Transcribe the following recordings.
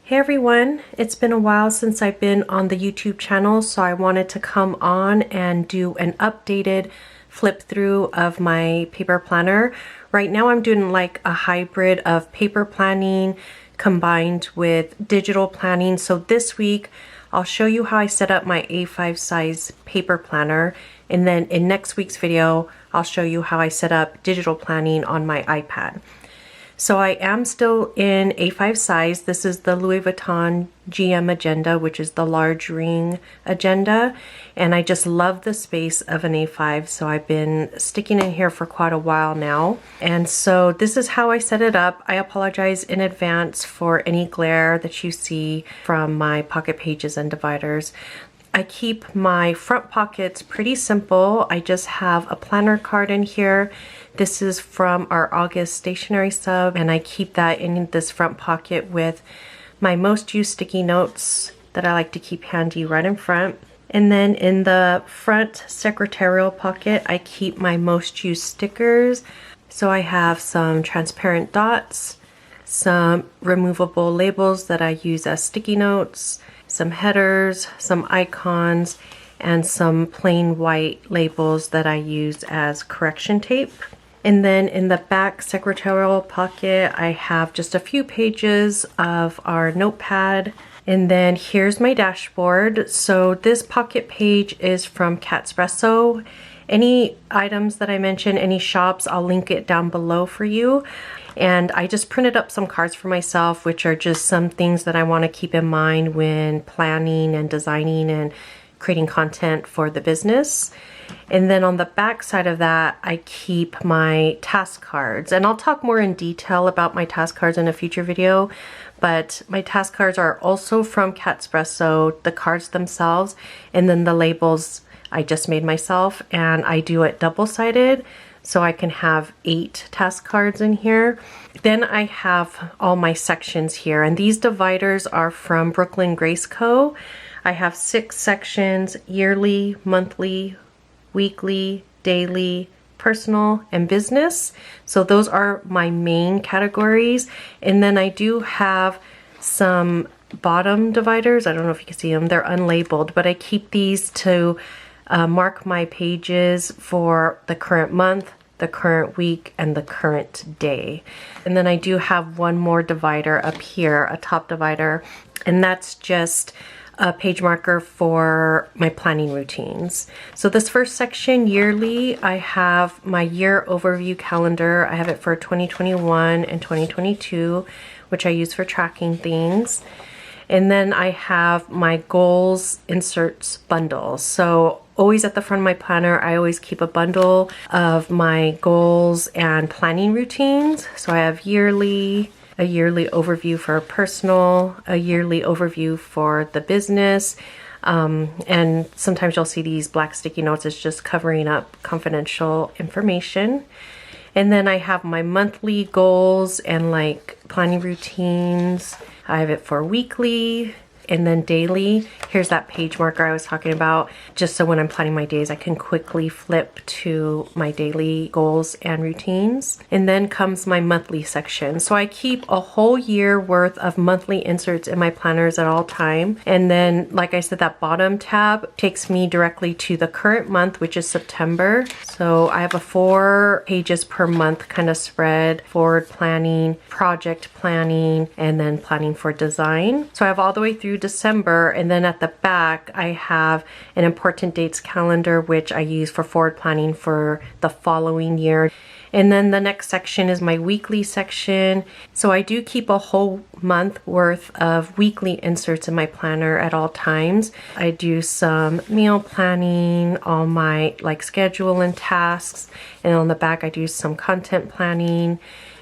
Hey everyone, it's been a while since I've been on the YouTube channel, so I wanted to come on and do an updated flip through of my paper planner. Right now I'm doing like a hybrid of paper planning combined with digital planning. So this week I'll show you how I set up my A5 size paper planner, and then in next week's video I'll show you how I set up digital planning on my iPad. So I am still in A5 size. This is the Louis Vuitton GM agenda, which is the large ring agenda. And I just love the space of an A5. So I've been sticking in here for quite a while now. And so this is how I set it up. I apologize in advance for any glare that you see from my pocket pages and dividers. I keep my front pockets pretty simple. I just have a planner card in here. This is from our August stationery sub, and I keep that in this front pocket with my most used sticky notes that I like to keep handy right in front. And then in the front secretarial pocket, I keep my most used stickers. So I have some transparent dots, some removable labels that I use as sticky notes, some headers, some icons, and some plain white labels that I use as correction tape. And then in the back secretarial pocket, I have just a few pages of our notepad. And then here's my dashboard. So this pocket page is from Catspresso. Any items that I mention, any shops, I'll link it down below for you. And I just printed up some cards for myself, which are just some things that I want to keep in mind when planning and designing and creating content for the business. And then on the back side of that, I keep my task cards. And I'll talk more in detail about my task cards in a future video. But my task cards are also from Catspresso, the cards themselves, and then the labels I just made myself. And I do it double-sided, so I can have 8 task cards in here. Then I have all my sections here, and these dividers are from Brooklyn Grace Co. I have 6 sections: yearly, monthly, weekly, daily, personal, and business. So those are my main categories. And then I do have some bottom dividers. I don't know if you can see them. They're unlabeled, but I keep these to mark my pages for the current month, the current week, and the current day. And then I do have one more divider up here, a top divider, and that's just a page marker for my planning routines. So this first section, yearly, I have my year overview calendar. I have it for 2021 and 2022, which I use for tracking things. And then I have my goals inserts bundle. So always at the front of my planner, I always keep a bundle of my goals and planning routines. So I have yearly, a yearly overview for personal, a yearly overview for the business. And sometimes you'll see these black sticky notes as just covering up confidential information. And then I have my monthly goals and like planning routines. I have it for weekly and then daily. Here's that page marker I was talking about, just so when I'm planning my days, I can quickly flip to my daily goals and routines. And then comes my monthly section. So I keep a whole year worth of monthly inserts in my planners at all time. And then, like I said, that bottom tab takes me directly to the current month, which is September. So I have a 4 pages per month kind of spread: forward planning, project planning, and then planning for design. So I have all the way through December, and then at the back I have an important dates calendar, which I use for forward planning for the following year. And then the next section is my weekly section. So I do keep a whole month worth of weekly inserts in my planner at all times. I do some meal planning, all my like schedule and tasks, and on the back I do some content planning.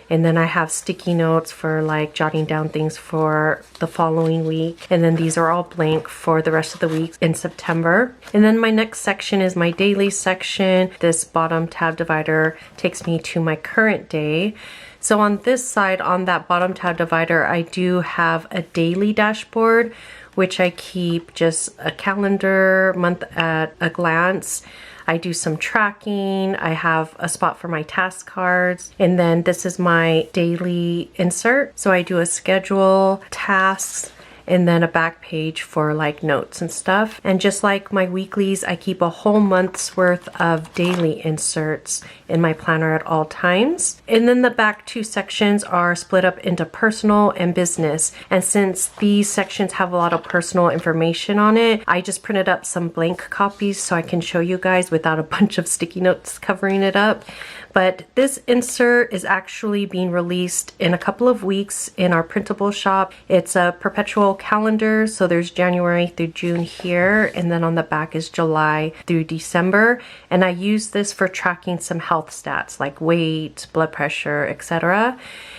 And then I have sticky notes for like jotting down things for the following week. And then these are all blank for the rest of the week in September. And then my next section is my daily section. This bottom tab divider takes me to my current day. So on this side, on that bottom tab divider, I do have a daily dashboard, which I keep just a calendar, month at a glance. I do some tracking. I have a spot for my task cards. And then this is my daily insert. So I do a schedule, tasks, and then a back page for like notes and stuff. And just like my weeklies, I keep a whole month's worth of daily inserts in my planner at all times. And then the back two sections are split up into personal and business. And since these sections have a lot of personal information on it, I just printed up some blank copies so I can show you guys without a bunch of sticky notes covering it up. But this insert is actually being released in a couple of weeks in our printable shop. It's a perpetual calendar, so there's January through June here, and then on the back is July through December. And I use this for tracking some health stats like weight, blood pressure, etc.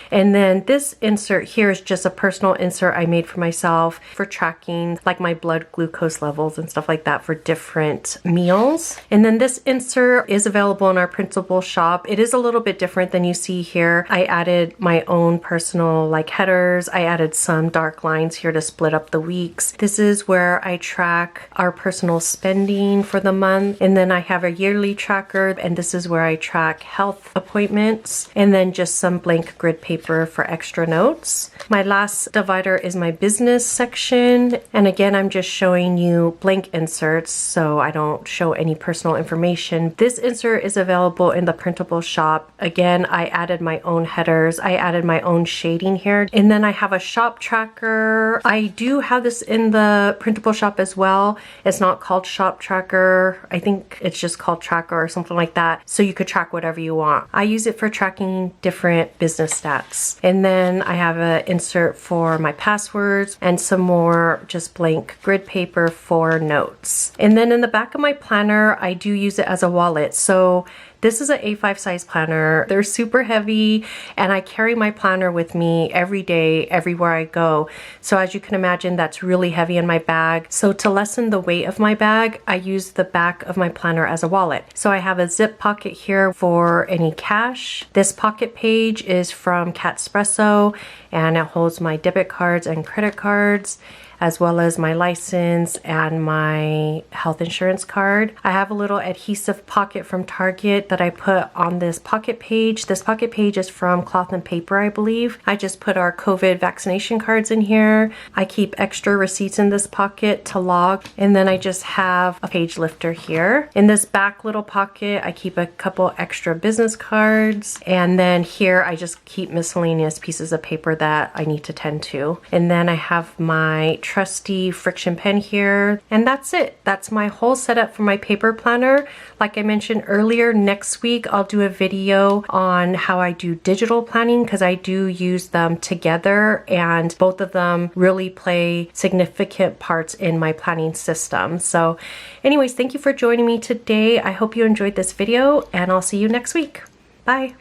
And then this insert here is just a personal insert I made for myself for tracking like my blood glucose levels and stuff like that for different meals. And then this insert is available in our printable shop. It is a little bit different than you see here. I added my own personal like headers. I added some dark lines here to split up the weeks. This is where I track our personal spending for the month. And then I have a yearly tracker, and this is where I track health appointments, and then just some blank grid paper for extra notes. My last divider is my business section. And again, I'm just showing you blank inserts so I don't show any personal information. This insert is available in the printable shop. Again, I added my own headers. I added my own shading here. And then I have a shop tracker. I do have this in the printable shop as well. It's not called shop tracker. I think it's just called tracker or something like that. So you could track whatever you want. I use it for tracking different business stats. And then I have an insert for my passwords and some more just blank grid paper for notes. And then in the back of my planner, I do use it as a wallet. So this is an A5 size planner. They're super heavy, and I carry my planner with me every day, everywhere I go. So as you can imagine, that's really heavy in my bag. So to lessen the weight of my bag, I use the back of my planner as a wallet. So I have a zip pocket here for any cash. This pocket page is from Catspresso, and it holds my debit cards and credit cards, as well as my license and my health insurance card. I have a little adhesive pocket from Target that I put on this pocket page. This pocket page is from Cloth and Paper, I believe. I just put our COVID vaccination cards in here. I keep extra receipts in this pocket to log. And then I just have a page lifter here. In this back little pocket, I keep a couple extra business cards. And then here, I just keep miscellaneous pieces of paper that I need to tend to. And then I have my trusty friction pen here, and that's it. That's my whole setup for my paper planner. Like I mentioned earlier, next week I'll do a video on how I do digital planning, because I do use them together, and both of them really play significant parts in my planning system. So anyways, thank you for joining me today. I hope you enjoyed this video, and I'll see you next week. Bye.